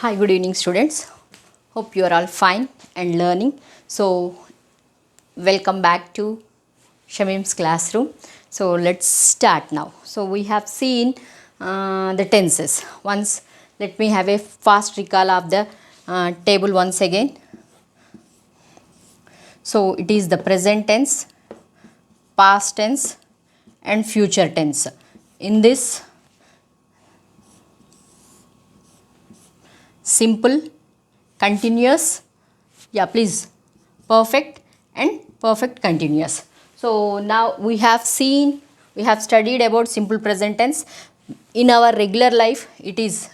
Hi, good evening, students. Hope you are all fine and learning. So, welcome back to Shamim's classroom. So, let's start now. So, we have seen the tenses. Once, let me have a fast recall of the table once again. So, it is the present tense, past tense, and future tense. In this, simple, continuous, yeah, please, perfect and perfect continuous. So now we have studied about simple present tense. In our regular life, it is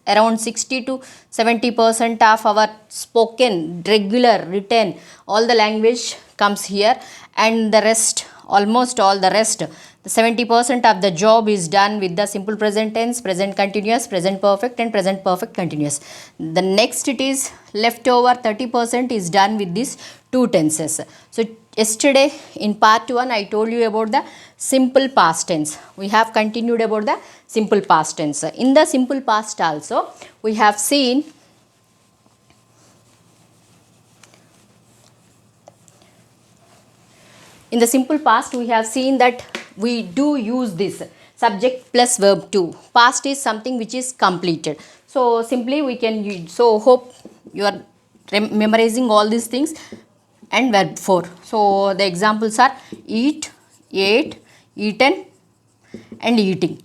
around 60 to 70% of our spoken, regular, written, all the language comes here, and the rest, almost all the rest, the 70% of the job is done with the simple present tense, present continuous, present perfect, and present perfect continuous. The next, it is leftover 30% is done with these two tenses. So yesterday in part 1 I told you about the simple past tense. We have continued about the simple past tense. In the simple past also we have seen that we do use this subject plus verb 2. Past is something which is completed. So simply we can use. So hope you are memorizing all these things. And verb 4. So the examples are eat, ate, eaten, and eating.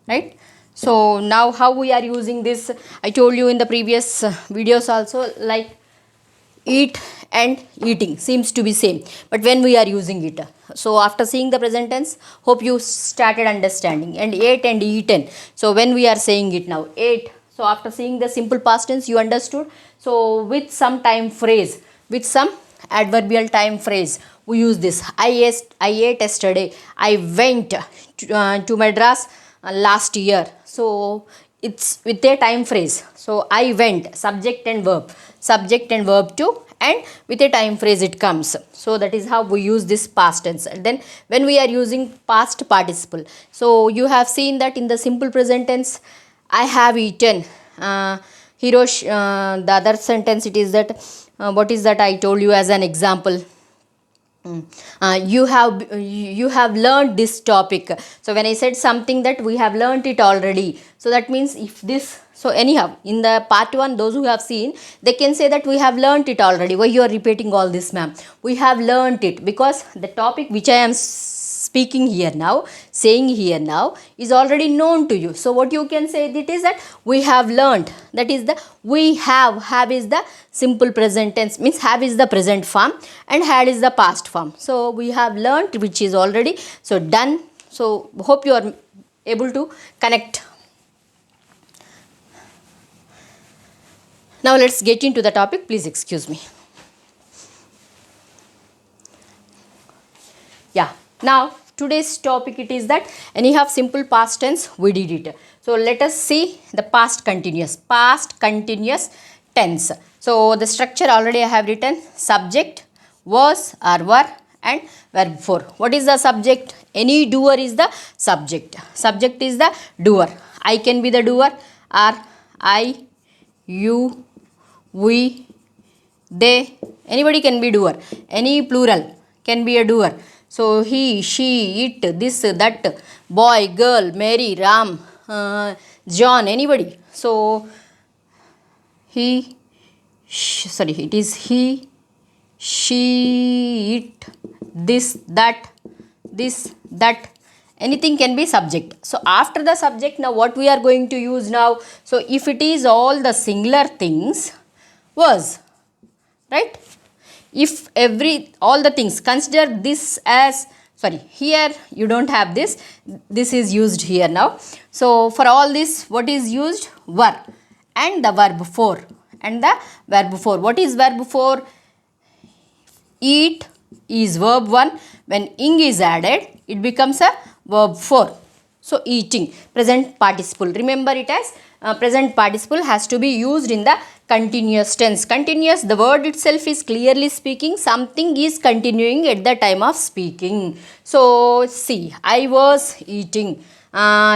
Right? So now how we are using this, I told you in the previous videos also, like eat and eating seems to be same, but when we are using it, so after seeing the present tense, hope you started understanding. And ate and eaten, so when we are saying it now, ate, so after seeing the simple past tense you understood. So with some time phrase, with some adverbial time phrase, we use this. I ate yesterday, I went to Madras last year. So it's with a time phrase. So I went, subject and verb 2, and with a time phrase it comes. So that is how we use this past tense. And then when we are using past participle, so you have seen that in the simple present tense, I have eaten. The other sentence, it is that what is that I told you as an example. You have learned this topic. So when I said something that we have learned it already, so that means if this, so anyhow in the part 1, those who have seen, they can say that we have learned it already. Why you are repeating all this, ma'am? We have learned it because the topic which I am speaking here now, saying here now, is already known to you. So what you can say it is that we have learned, that is the we have is the simple present tense, means have is the present form and had is the past form. So we have learned, which is already so done. So hope you are able to connect. Now let's get into the topic. Please excuse me. Yeah, now today's topic, it is that anyhow simple past tense we did it. So let us see the past continuous tense. So the structure already I have written: subject, was or were, and verb 4. What is the subject? Any doer is the subject. Subject is the doer. I can be the doer, or I, you, we, they, anybody can be doer. Any plural can be a doer. So he, she, it, this, that, boy, girl, Mary, Ram, John, anybody. So he, it is he, she, it, this, that, anything can be subject. So after the subject, now what we are going to use now? So if it is all the singular things, was, right? If all the things, consider this as, sorry, here you don't have this, this is used here now. So for all this, what is used? Were and the verb 4. What is verb 4? Eat is verb 1. When ing is added, it becomes a verb 4. So eating, present participle. Remember it as present participle has to be used in the continuous tense. Continuous, the word itself is clearly speaking something is continuing at the time of speaking. So see, I was eating,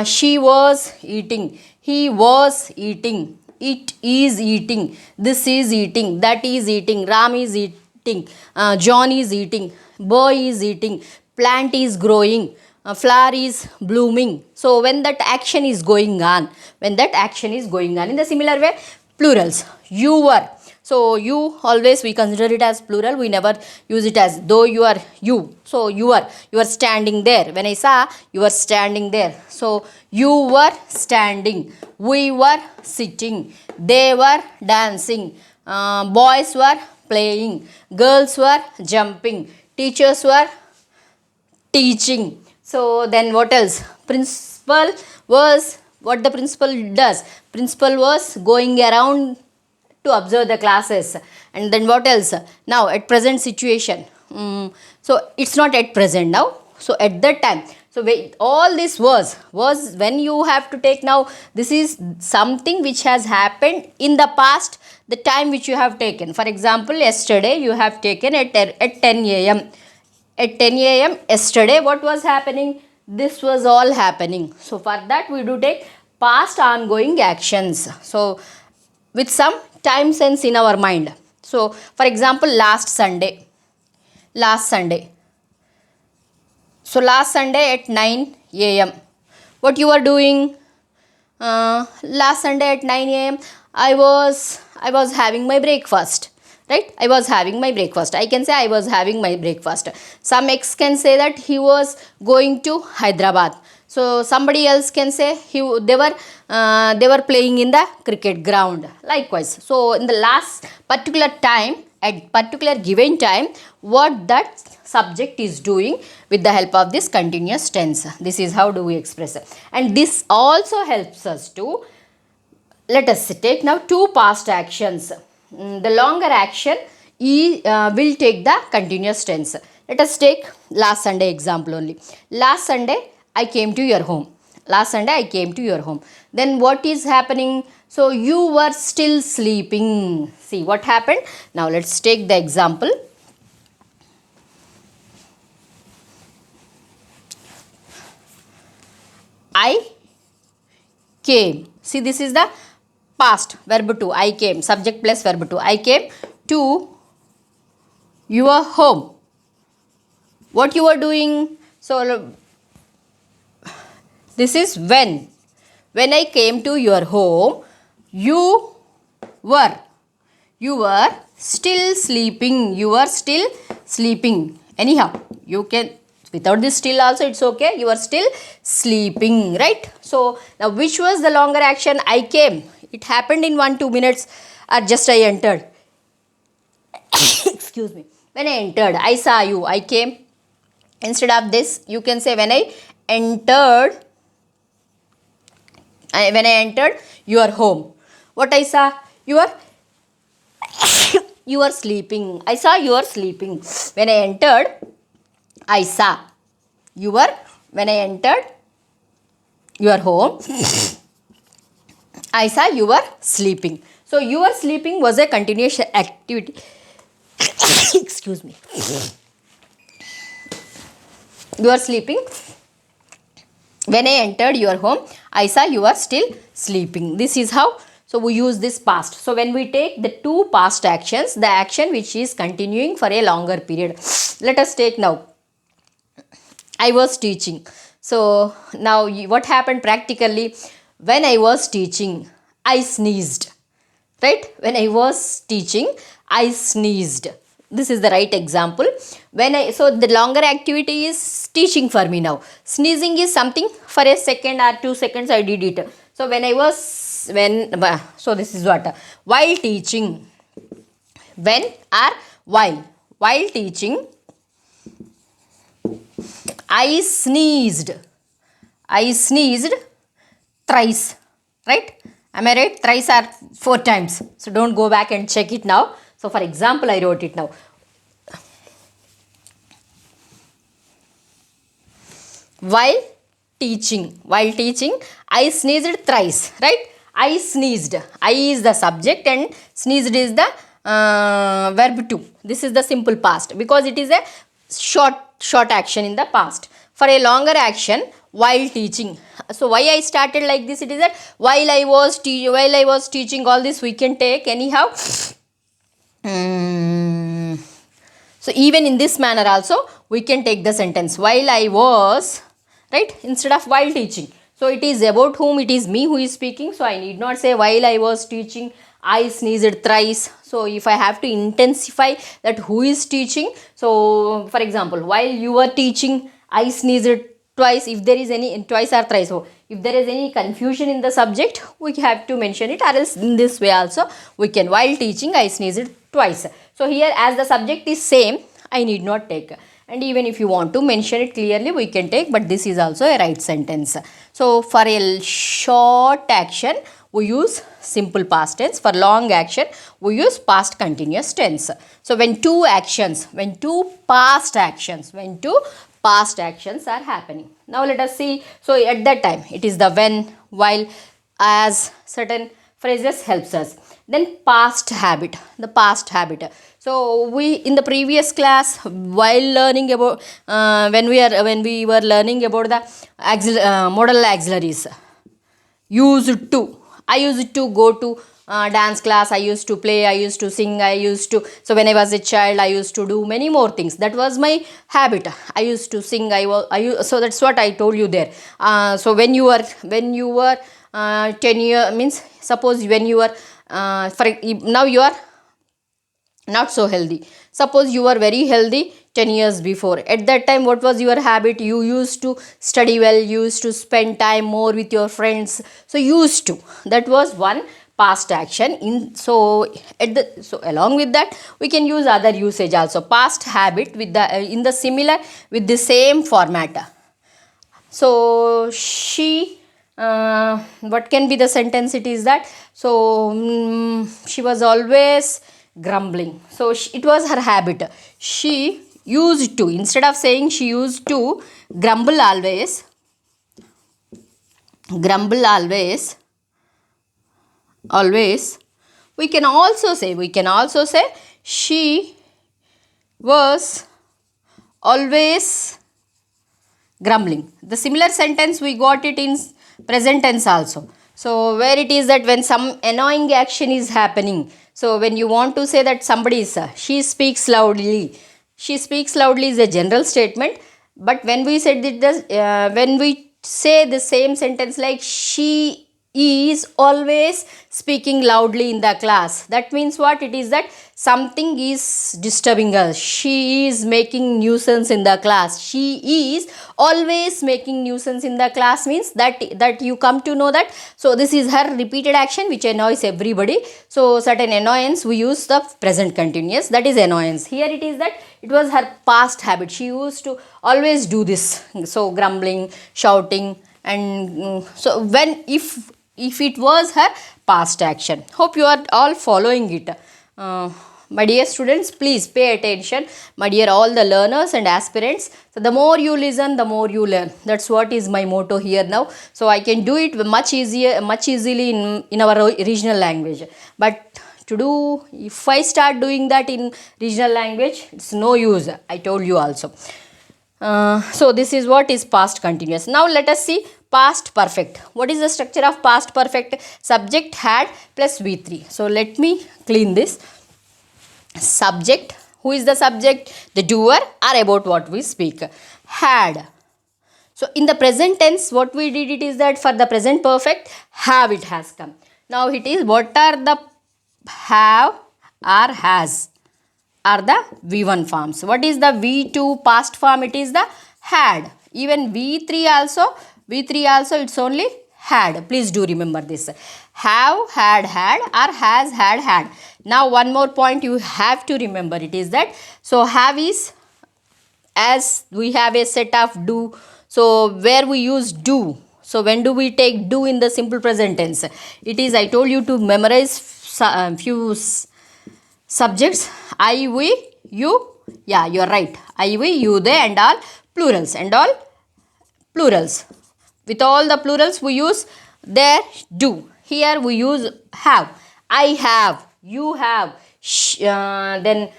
she was eating, he was eating, It is eating. This is eating. That is eating. Ram is eating. John is eating. Boy is eating. Plant is growing. Flower is blooming. So when that action is going on, in the similar way, plurals. You were. So you always we consider it as plural. We never use it as though you are you. So you are standing there. When I saw, you were standing there. So you were standing. We were sitting. They were dancing. Boys were playing. Girls were jumping. Teachers were teaching. So then what else? Principal was what the principal does. Principal was going around to observe the classes. And then what else? Now at present situation. So it's not at present now. So at that time. So all this was when you have to take now. This is something which has happened in the past. The time which you have taken. For example, yesterday you have taken at 10 a.m. At 10 a.m. yesterday, what was happening? This was all happening. So for that we do take past ongoing actions. So with some time sense in our mind. So for example, last Sunday. So last Sunday at 9 a.m. What you were doing? Last Sunday at 9 a.m. I was having my breakfast. Right? I was having my breakfast. I can say I was having my breakfast. Some X can say that he was going to Hyderabad. So somebody else can say they were playing in the cricket ground. Likewise. So in the last particular time, at particular given time, what that subject is doing with the help of this continuous tense. This is how do we express it. And this also helps us to, let us take now two past actions. The longer action will take the continuous tense. Let us take last Sunday example only. Last Sunday I came to your home. Then what is happening? So you were still sleeping. See what happened? Now let's take the example. I came. See, this is the past, verb 2. I came, subject plus verb 2. I came to your home. What you were doing? So this is when. When I came to your home, you were still sleeping. Anyhow, you can, without this still also it's okay. You are still sleeping, right? So now which was the longer action? I came. It happened in 1-2 minutes, or just I entered. Excuse me. When I entered, I saw you. I came. Instead of this, you can say when I entered your home. What I saw? You are sleeping. I saw you are sleeping. When I entered, I saw you were. When I entered your home, I saw you were sleeping. So you were sleeping was a continuous activity. Excuse me. You are sleeping. When I entered your home, I saw you are still sleeping. This is how. So we use this past. So when we take the two past actions, the action which is continuing for a longer period. Let us take now. I was teaching. So now what happened practically? When I was teaching, I sneezed. Right? When I was teaching, I sneezed. This is the right example. So the longer activity is teaching for me now. Sneezing is something for a second or 2 seconds I did it. So so this is what? While teaching. When or while. While teaching, I sneezed. Thrice. Right? Am I right? Thrice or 4 times. So don't go back and check it now. So for example, I wrote it now. While teaching, I sneezed thrice. Right? I sneezed. I is the subject and sneezed is the verb 2. This is the simple past because it is a short action in the past. For a longer action, while teaching. So why I started like this, it is that while I was teaching, all this we can take anyhow. So even in this manner also we can take the sentence while I was, right, instead of while teaching. So it is about whom, it is me who is speaking, so I need not say while I was teaching I sneezed thrice. So if I have to intensify that who is teaching, so for example, while you were teaching I sneezed twice. If there is any twice or thrice, so if there is any confusion in the subject, we have to mention it, or else in this way also we can, while teaching I sneezed twice. So here as the subject is same, I need not take, and even if you want to mention it clearly we can take, but this is also a right sentence. So for a short action we use simple past tense, for long action we use past continuous tense. So when two past actions are happening. Now let us see. So at that time it is the when, while, as, certain phrases helps us. Then past habit, the past habit. So we in the previous class while learning about when we were learning about the modal auxiliaries, used to, I used to go to dance class, I used to play, I used to sing, I used to, so when I was a child I used to do many more things. That was my habit. I used to sing, so that's what I told you there. So when you were 10 year means, suppose when you were now you are not so healthy. Suppose you were very healthy 10 years before. At that time what was your habit? You used to study well, you used to spend time more with your friends. So used to, that was one past action. So along with that we can use other usage also, past habit with the in the similar, with the same format. So she, what can be the sentence? It is that, so she was always grumbling. So it was her habit. She used to, instead of saying she used to grumble always, always, we can also say she was always grumbling. The similar sentence we got it in present tense also. So where it is that when some annoying action is happening, so when you want to say that somebody is she speaks loudly is a general statement. But when we said that when we say the same sentence like she is always speaking loudly in the class, that means what? It is that something is disturbing us. She is making nuisance in the class. She is always making nuisance in the class means that you come to know that, so this is her repeated action which annoys everybody. So certain annoyance we use the present continuous, that is annoyance. Here it is that it was her past habit. She used to always do this. So grumbling, shouting, and so when if it was her past action. Hope you are all following it. My dear students, please pay attention. My dear all the learners and aspirants. So the more you listen, the more you learn. That's what is my motto here now. So I can do it much easily in our regional language. But to do, if I start doing that in regional language, it's no use. I told you also. So this is what is past continuous. Now let us see past perfect. What is the structure of past perfect? Subject had plus V3. So let me clean this. Subject, who is the subject? The doer, or about what we speak. Had. So in the present tense what we did it is that for the present perfect have it has come. Now it is what are the have or has are the V1 forms. What is the V2 past form? It is the had. Even V3 also it's only had. Please do remember this. Have, had, or has, had. Now one more point you have to remember, it is that, so have is, as we have a set of do, so where we use do. So when do we take do in the simple present tense? It is, I told you to memorize few subjects. I, we, you. Yeah, you are right. I, we, you, they, and all plurals. With all the plurals we use there do. Here we use have. I have, you have, then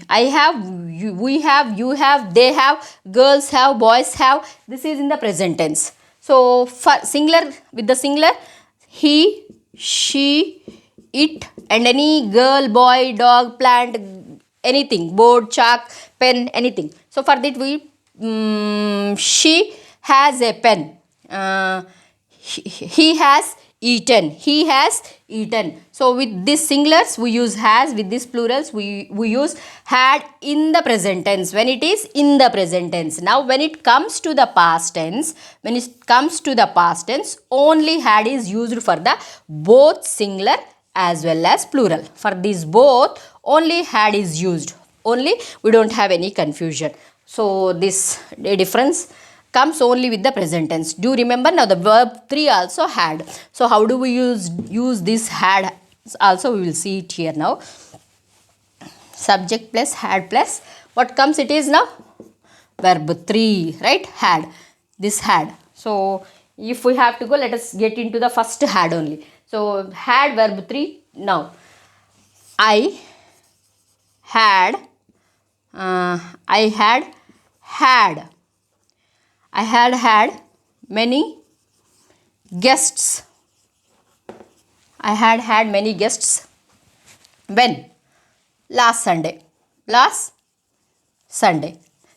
I have, we have, you have, they have, girls have, boys have. This is in the present tense. So for singular, with the singular, he, she, it, and any girl, boy, dog, plant, anything, board, chalk, pen, anything. So for that we, she has a pen. He has eaten. He has eaten. So with this singulars we use has, with this plurals we use had in the present tense when it is in the present tense. Now when it comes to the past tense, only had is used for the both singular as well as plural. For these both only had is used. Only, we don't have any confusion. So this difference comes only with the present tense. Do remember now the verb 3 also had. So how do we use this had also, we will see it here now. Subject plus had plus what comes, it is now verb 3, right? Had, this had. So if we have to go, let us get into the first had only. So had verb 3. Now I had many guests. I had many guests. When? Last Sunday.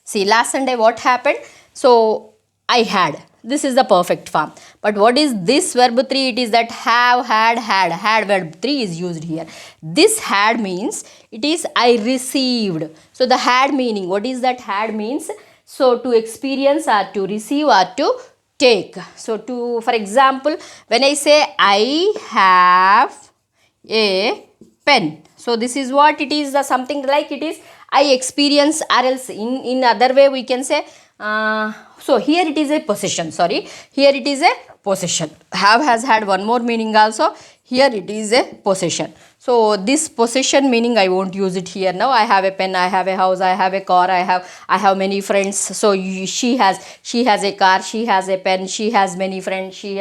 See, last Sunday what happened? So I had. This is the perfect form. But what is this verb 3? It is that have, had. Had verb 3 is used here. This had means it is I received. So the had meaning, what is that had means? So to experience or to receive or to take. So to, for example, when I say I have a pen. So this is what it is, something like it is I experience, or else in other way we can say, so here it is a possession, here it is a possession. Have has had one more meaning also. Here it is a possession. So this possession meaning I won't use it here now. I have a pen, I have a house, I have a car, I have many friends. So she has a car, she has a pen, she has many friends, she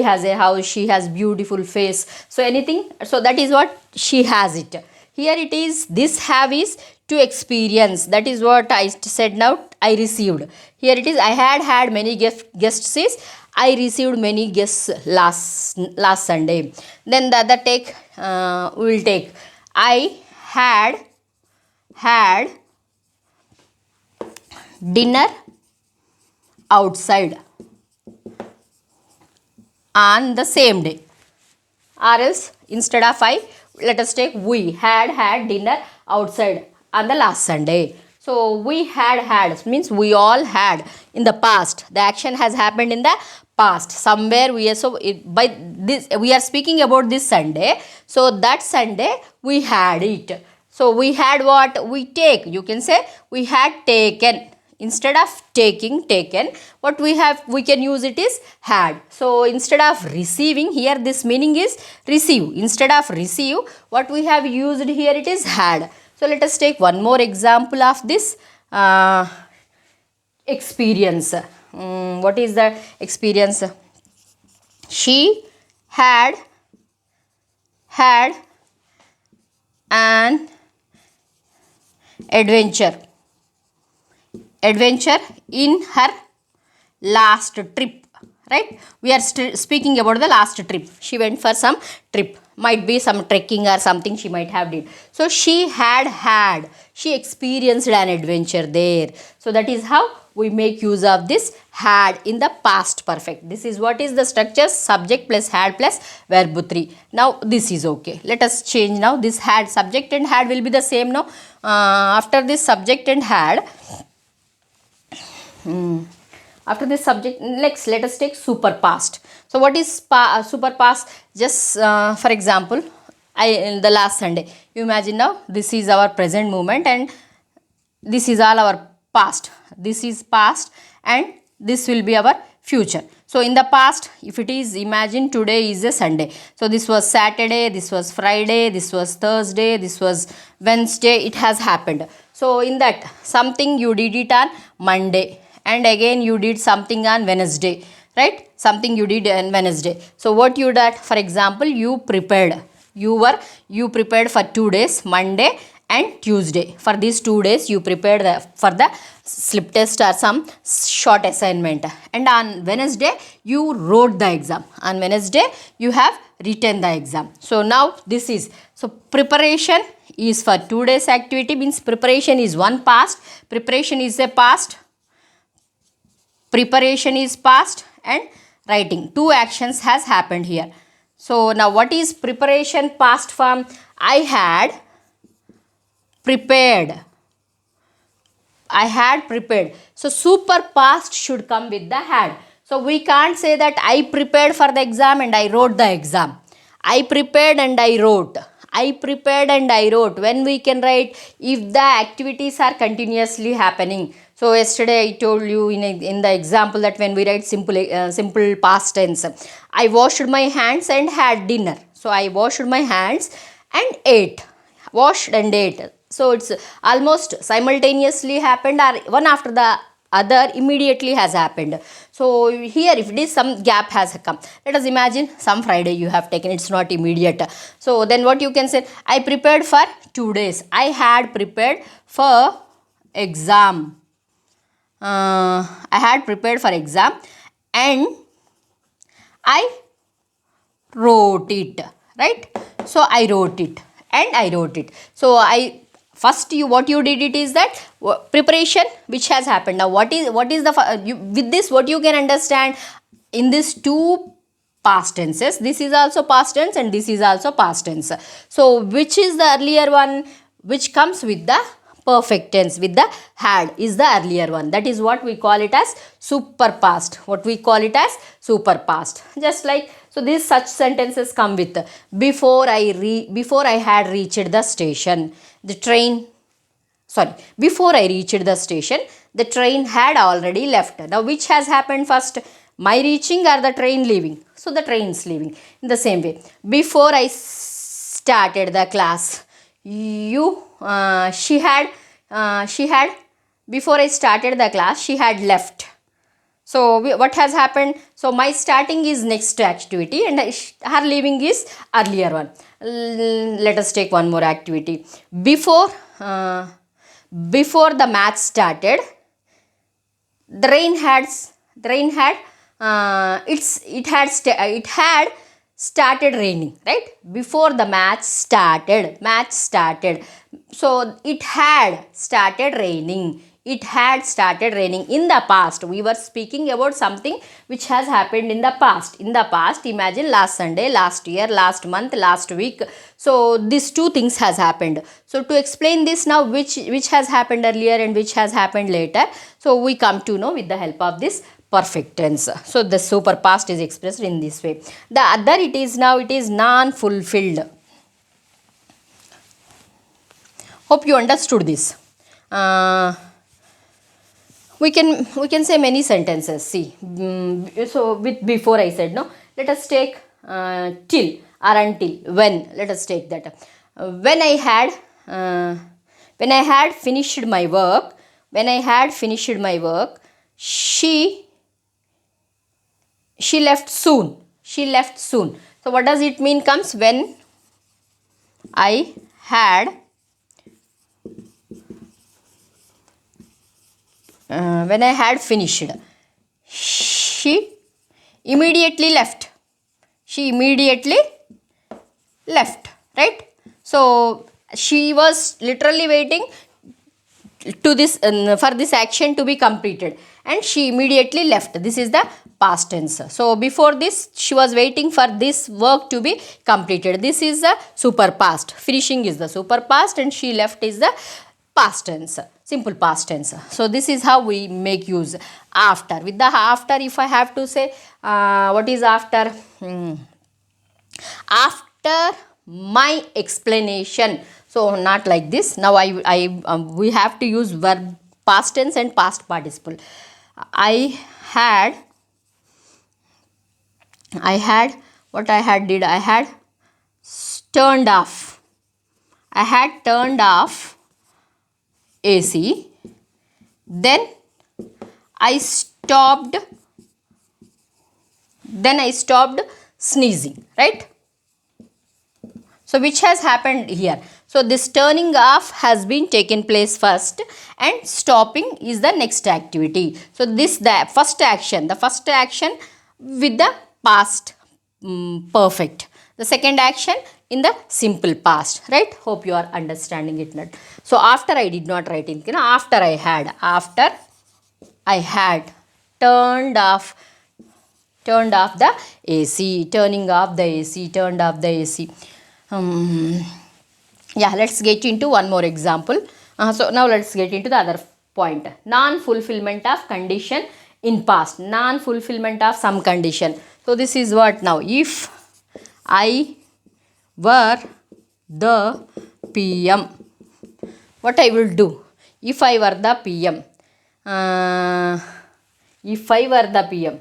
has a house, she has beautiful face. So anything, so that is what she has it. Here it is, this have is to experience. That is what I said now, I received. Here it is, I had many guests is I received many guests last Sunday. Then the other take, we will take I had dinner outside on the same day. Or else instead of I, let us take we had dinner outside on the last Sunday. So we had means we all had in the past. The action has happened in the past. Somewhere we are, so by this we are speaking about this Sunday. So that Sunday we had it. So we had what? We take. You can say we had taken. Instead of taken, what we have, we can use it is had. So instead of receiving, here this meaning is receive. Instead of receive, what we have used here, it is had. So let us take one more example of this experience. What is the experience? She had an adventure in her last trip, right? We are still speaking about the last trip. She went for some trip, might be some trekking or something she might have did. So she she experienced an adventure there. So that is how we make use of this had in the past perfect. This is what is the structure, subject plus had plus verb 3. Now this is okay. Let us change now. This had, subject and had will be the same now. After this subject and had, after this subject, next let us take super past. So what is super past? Just for example, the last Sunday, you imagine now this is our present moment and this is all our past. This is past and this will be our future. So in the past, if it is, imagine today is a Sunday. So this was Saturday, this was Friday, this was Thursday, this was Wednesday, it has happened. So in that, something you did it on Monday, and again you did something on Wednesday, right? Something you did on Wednesday. So what you did, for example, you prepared for 2 days, Monday and Tuesday. For these 2 days, you prepared for the slip test or some short assignment. And on Wednesday, you wrote the exam. On Wednesday, you have written the exam. So now this is, so preparation is for 2 days activity, means preparation is one past, preparation is a past, preparation is past, and writing. Two actions has happened here. So now what is preparation past form? I had prepared. I had prepared. So super past should come with the had. So we can't say that I prepared for the exam and I wrote the exam. I prepared and I wrote. I prepared and I wrote. When we can write? If the activities are continuously happening. So yesterday I told you in the example that when we write simple past tense, I washed my hands and had dinner. So I washed my hands and ate. Washed and ate. So it's almost simultaneously happened, or one after the other immediately has happened. So here if it is some gap has come, let us imagine some Friday you have taken, it's not immediate. So then what you can say? I prepared for 2 days. I had prepared for exam. I had prepared for exam and I wrote it, right? So I wrote it and I wrote it. So I first you what you did it is that preparation which has happened. Now what is the with this what you can understand in this two past tenses, this is also past tense and this is also past tense. So which is the earlier one, which comes with the perfect tense with the had is the earlier one. That is what we call it as super past. What we call it as super past. Just like, so these such sentences come with before I had reached the station, the train, sorry, before I reached the station, the train had already left. Now which has happened first, my reaching or the train leaving? So the train is leaving. In the same way, before I started the class, she had, before I started the class, she had left. So what has happened? So my starting is next activity and her leaving is earlier one. Let us take one more activity. Before the match started, the rain had it had started raining, right? Before the match started, so it had started raining. It had started raining in the past. We were speaking about something which has happened in the past. In the past, imagine last Sunday, last year, last month, last week. So these two things has happened. So to explain this now, which has happened earlier and which has happened later, so we come to know with the help of this perfect tense. So the super past is expressed in this way. The other, it is non-fulfilled. Hope you understood this. We can say many sentences. See, so with before I said no. Let us take till or until. When, let us take that. When I had finished my work. When I had finished my work, she left soon. She left soon. So what does it mean comes? When I had finished, she immediately left. She immediately left, right? So she was literally waiting to this for this action to be completed and she immediately left. This is the past tense. So before this she was waiting for this work to be completed. This is the super past. Finishing is the super past and she left is the past tense, simple past tense. So this is how we make use after. With the after, if I have to say what is after? After my explanation. So not like this. Now we have to use verb past tense and past participle. I had what I had did. I had turned off. I had turned off AC. Then I stopped sneezing, right? So which has happened here? So this turning off has been taken place first and stopping is the next activity. So this the first action with the past perfect. The second action in the simple past, right? Hope you are understanding it not. So after I did not write in, after I had turned off the AC, turning off the AC, turned off the AC. Yeah, let's get into one more example. So now let's get into the other point. Non-fulfillment of condition in past. Non-fulfillment of some condition. So this is what now? If I were the PM, what I will do? If I were the PM. If I were the PM.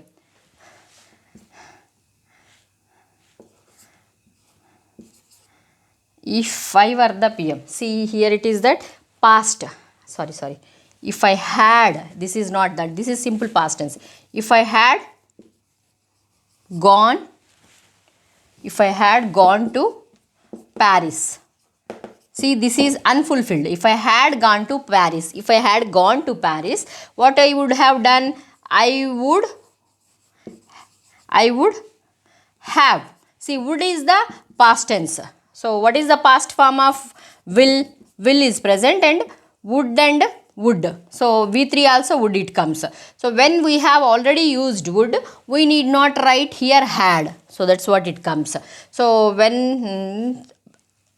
If I were the PM, see here it is that past, sorry, if I had, this is not that, this is simple past tense. If I had gone to Paris, see this is unfulfilled. If I had gone to Paris, what I would have done? I would have, see would is the past tense. So what is the past form of will? Will is present and would. So V3 also would it comes. So when we have already used would, we need not write here had. So that's what it comes. So when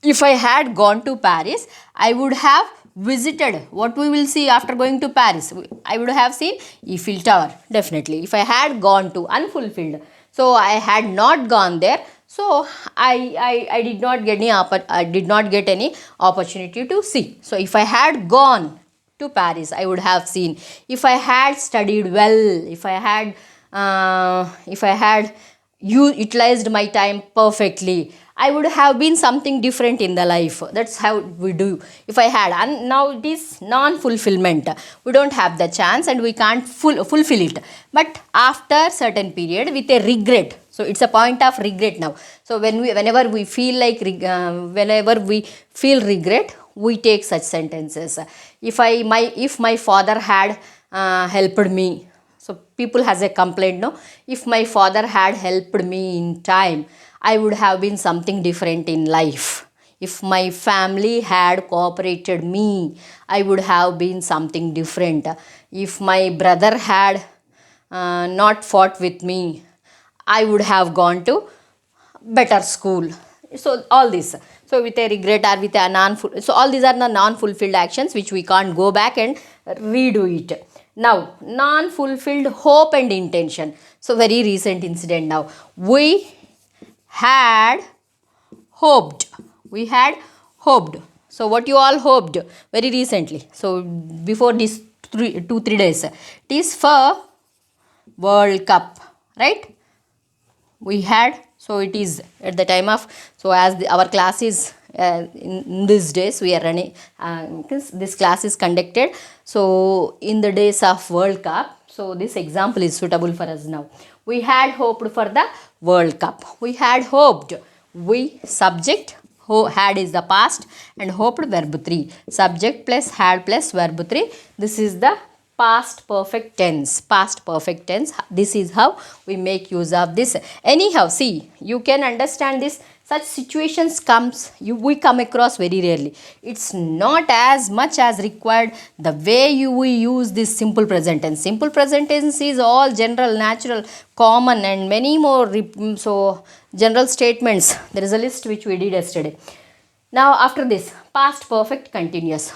if I had gone to Paris, I would have visited. What we will see after going to Paris? I would have seen Eiffel Tower, definitely. If I had gone to, unfulfilled. So I had not gone there. So I did not get any opportunity to see. So if I had gone to Paris, I would have seen. If I had studied well, if I had utilized my time perfectly, I would have been something different in the life. That's how we do. If I had, and now it is non-fulfillment. We don't have the chance and we can't fulfill it. But after certain period with a regret. So it's a point of regret now. So whenever we feel regret, we take such sentences. If my father had helped me. So people has a complaint, no? If my father had helped me in time, I would have been something different in life. If my family had cooperated me, I would have been something different. If my brother had not fought with me, I would have gone to better school. So all this. So with a regret or with a so all these are the non-fulfilled actions which we can't go back and redo it. Now, non-fulfilled hope and intention. So very recent incident now. We had hoped. So what you all hoped very recently. So before this 2-3 days. It is for World Cup, right? We had, so it is at the time of, so as our class is in these days we are running, this class is conducted, so in the days of World Cup, so this example is suitable for us now. We had hoped for the World Cup. We had hoped. We subject, had is the past and hoped verb 3. Subject plus had plus verb 3. This is the past perfect tense. This is how we make use of this. Anyhow, see, you can understand this. Such situations we come across very rarely. It's not as much as required the way we use this simple present tense. Simple present tense is all general, natural, common and many more so general statements. There is a list which we did yesterday. Now after this, past perfect continuous.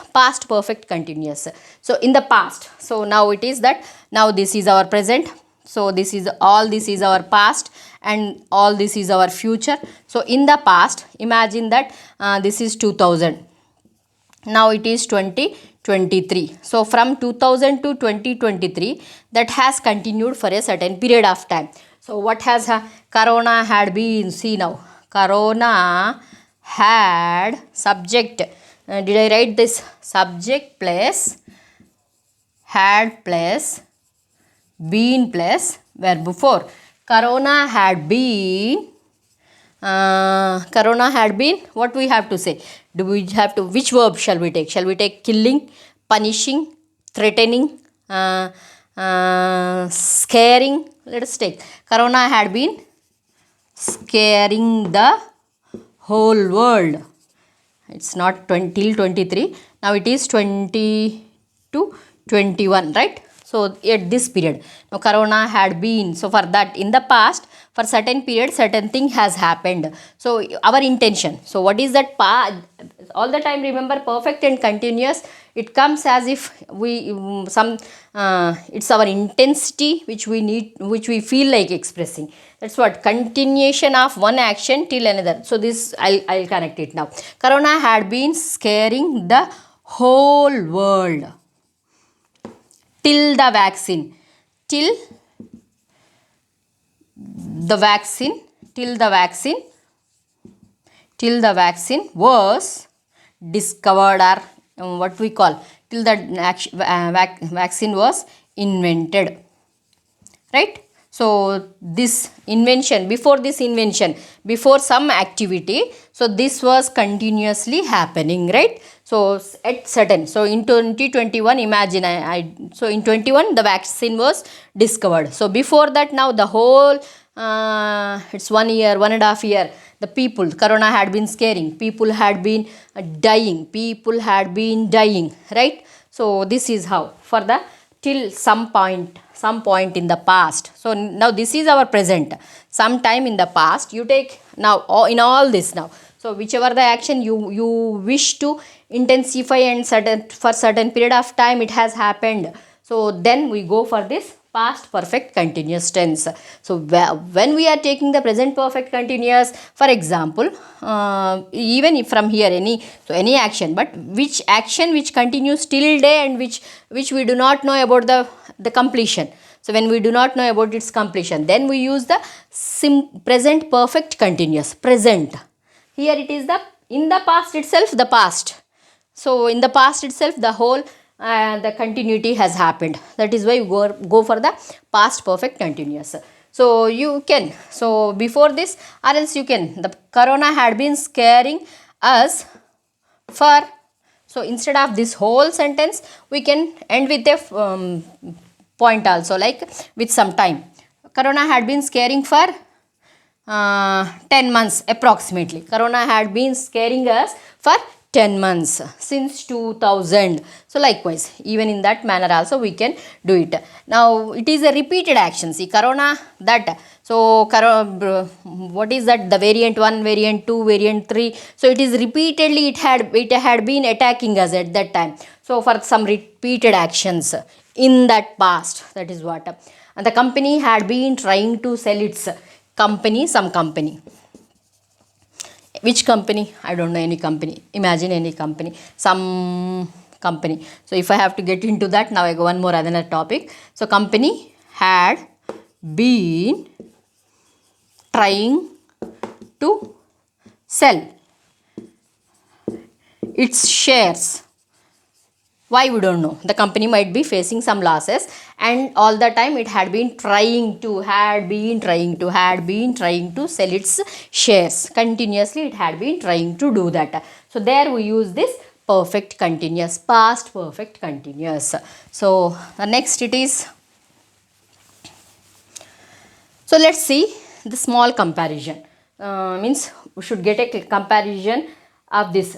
So in the past, so now it is that, now this is our present. So this is our past and all this is our future. So in the past, imagine that this is 2000. Now it is 2023. So from 2000 to 2023, that has continued for a certain period of time. So what has Corona had been, see now, Corona had subject, did I write this? Subject plus had plus been plus verb 4. Corona had been Corona had been, what we have to say? Do we have to, which verb shall we take? Shall we take killing, punishing, threatening, scaring? Let us take. Corona had been scaring the whole world. It's not 20 till 23. Now it is 20 to 21, right? So at this period, now Corona had been. So for that, in the past, for certain period, certain thing has happened. So our intention. So what is that? All the time remember perfect and continuous. It comes as if we it's our intensity which we need, which we feel like expressing. That's what continuation of one action till another. So this I'll connect it now. Corona had been scaring the whole world till the vaccine. Till the vaccine. Till the vaccine. Till the vaccine was discovered, or what we call, till the vaccine was invented, right? So this invention, before this invention, before some activity, so this was continuously happening, right? So at certain, so in 2021, imagine so in 21 the vaccine was discovered. So before that, now the whole it's 1 year, 1.5 year, the people, Corona had been scaring, people had been dying, right? So this is how, for the till some point in the past. So now this is our present. Sometime in the past, you take now in all this now. So whichever the action you wish to intensify and for certain period of time it has happened. So then we go for this past perfect continuous tense. So when we are taking the present perfect continuous, for example, even if from here any action, but which action which continues till day and which we do not know about the completion. So when we do not know about its completion, then we use the present perfect continuous, present. Here it is the in the past itself, the past. So in the past itself, the whole the continuity has happened. That is why you go for the past perfect continuous. So you can, so before this, or else you can, the Corona had been scaring us for, so instead of this whole sentence, we can end with a point also, like with some time. Corona had been scaring for 10 months approximately. Corona had been scaring us for 10 months since 2000. So likewise, even in that manner also we can do it. Now it is a repeated action. See, Corona, that, so what is that? The variant 1, variant 2, variant 3. So it is repeatedly, it had been attacking us at that time. So for some repeated actions in that past, that is what. And the company had been trying to sell its company, some company. Which company? I don't know any company. Imagine any company. Some company. So if I have to get into that, now I go one more other topic. So company had been trying to sell its shares. Why, we don't know. The company might be facing some losses, and all the time it had been trying to sell its shares. Continuously it had been trying to do that. So there we use this perfect continuous, past perfect continuous. So the next it is, so let's see the small comparison. Means we should get a comparison of this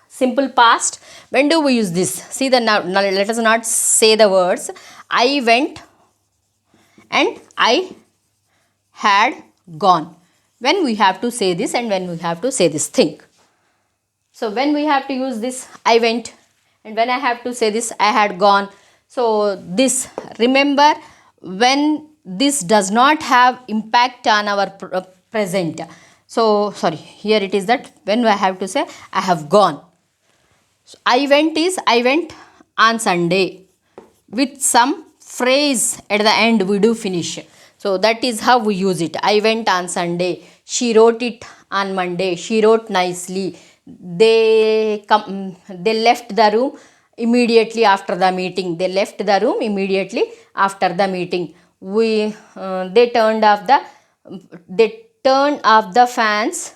simple past. When do we use this? See, now let us not say the words I went and I had gone. When we have to say this and when we have to say this, think. So when we have to use this I went, and when I have to say this I had gone. So this, remember, when this does not have impact on our present. So sorry, here it is that when I have to say I have gone. So I went is I went on Sunday. With some phrase at the end we do finish. So that is how we use it. I went on Sunday. She wrote it on Monday. She wrote nicely. They left the room immediately after the meeting. They left the room immediately after the meeting. They turned off the fans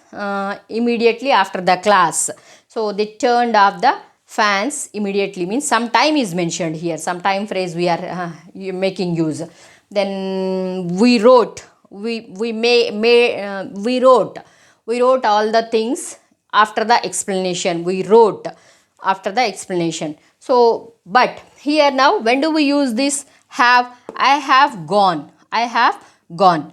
immediately after the class. So they turned off the fans immediately means some time is mentioned here, some time phrase we are making use. Then we wrote, we wrote all the things after the explanation. We wrote after the explanation. So but here now when do we use this have? I have gone, I have gone.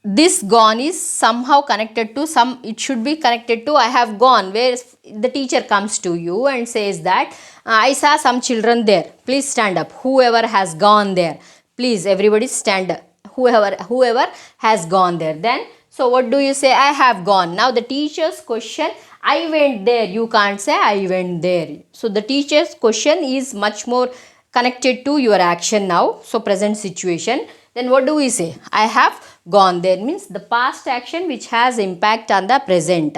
This gone is somehow connected to some, it should be connected to I have gone, where the teacher comes to you and says that I saw some children there, please stand up, whoever has gone there, please everybody stand up, whoever has gone there. Then so what do you say? I have gone. Now the teacher's question, I went there, you can't say I went there. So the teacher's question is much more connected to your action now, so present situation. Then what do we say? I have gone there means the past action which has impact on the present.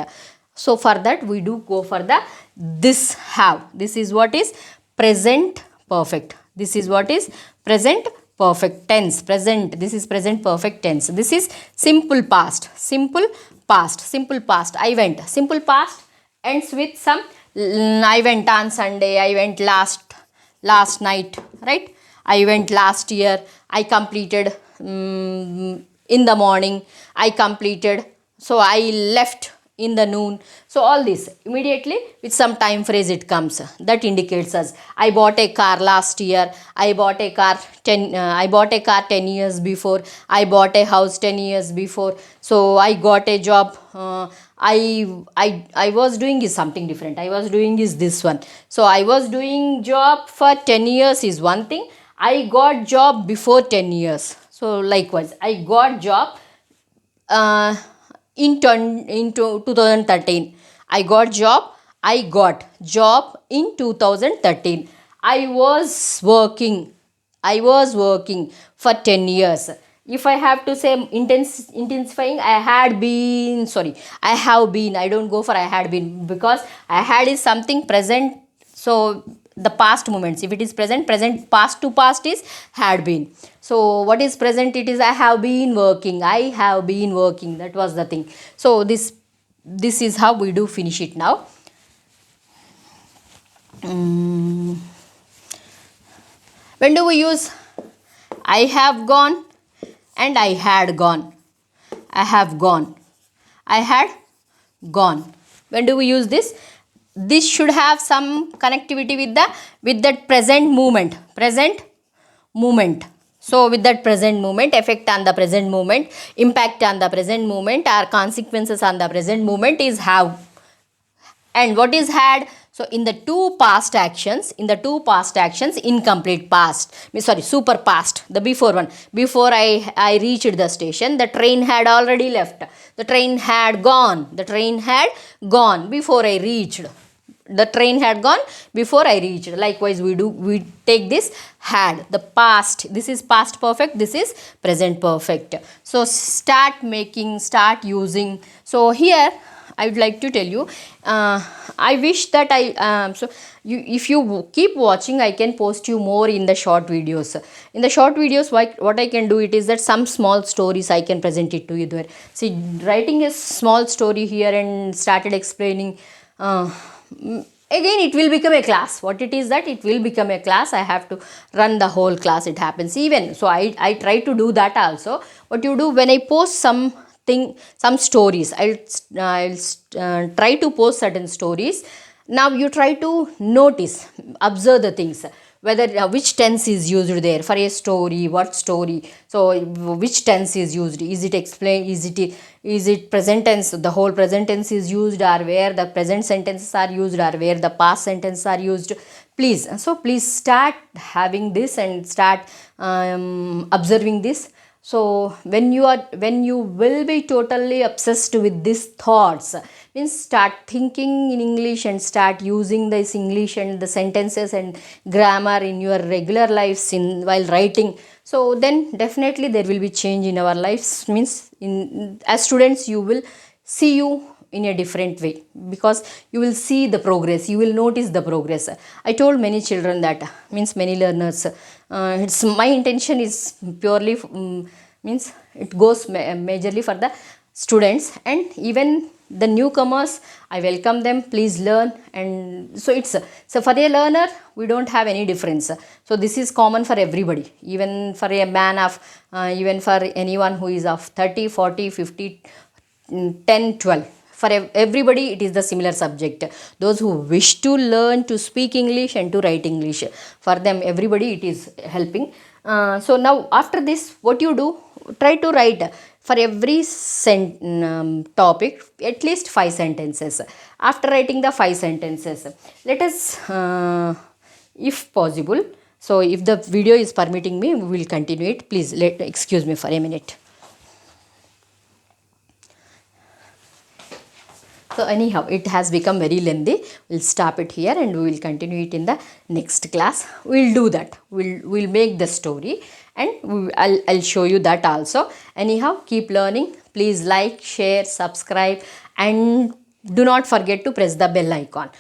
So for that we do go for the this have. This is what is present perfect. This is what is present perfect tense. Present, this is present perfect tense. This is simple past. Simple past. Simple past. I went. Simple past ends with some I went on Sunday, I went last night, right? I went last year, I completed in the morning, I completed, so I left in the noon. So all this immediately with some time phrase it comes, that indicates us. I bought a car last year, I bought a car 10 years before, I bought a house 10 years before, so I got a job, I was doing is something different, I was doing is this one. So I was doing job for 10 years is one thing, I got job before 10 years. So likewise, I got job uh, in 2013. I got job. I got job in 2013. I was working. I was working for 10 years. If I have to say intensifying, I had been, sorry, I have been. I don't go for I had been because I had is something present. So the past moments, if it is present, present, past to past is had been. So what is present? It is I have been working, I have been working, that was the thing. So this is how we do finish it now. When do we use I have gone and I had gone? I have gone, I had gone. When do we use this? This should have some connectivity with that present moment. Present moment. So with that present moment, effect on the present moment, impact on the present moment, or consequences on the present moment is have. And what is had? So in the two past actions, incomplete past, sorry, super past, the before one, before I reached the station, the train had already left, the train had gone, before I reached, the train had gone before I reached. Likewise we take this had, the past, this is past perfect, this is present perfect. So start using. So here I would like to tell you, I wish that if you keep watching, I can post you more in the short videos. In the short videos, what I can do it is that some small stories I can present it to you there. See, writing a small story here and started explaining, again it will become a class. What it is that it will become a class. I have to run the whole class. It happens even. So I try to do that also. What you do when I post some stories, I'll try to post certain stories. Now you try to notice, observe the things, whether which tense is used there for a story, what story, so which tense is used, is it explained, is it present tense, the whole present tense is used, or where the present sentences are used, or where the past sentences are used. Please start having this and start observing this. So when you will be totally obsessed with these thoughts, means start thinking in English and start using this English and the sentences and grammar in your regular lives while writing. So then definitely there will be change in our lives. Means as students you will see you in a different way, because you will see the progress, you will notice the progress. I told many children that, means many learners, it's my intention is purely means it goes majorly for the students, and even the newcomers, I welcome them, please learn. And so it's so for a learner we don't have any difference, so this is common for everybody, even for a man of even for anyone who is of 30, 40, 50, 10, 12, for everybody it is the similar subject. Those who wish to learn to speak English and to write English, for them everybody it is helping. So now after this what you do, try to write for every topic at least 5 sentences. After writing the 5 sentences, let us if possible, so if the video is permitting me, we will continue it. Please excuse me for a minute. So anyhow, it has become very lengthy. We'll stop it here and we will continue it in the next class. We'll do that. We'll make the story, and I'll show you that also. Anyhow, keep learning. Please like, share, subscribe, and do not forget to press the bell icon.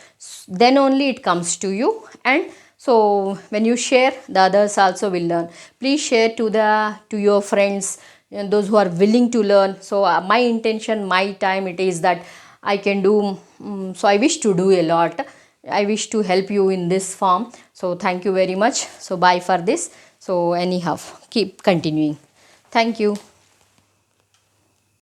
Then only it comes to you, and so when you share, the others also will learn. Please share to your friends and those who are willing to learn. So my intention, my time, it is that I can do. So I wish to do a lot. I wish to help you in this form. So thank you very much. So bye for this. So anyhow, keep continuing. Thank you.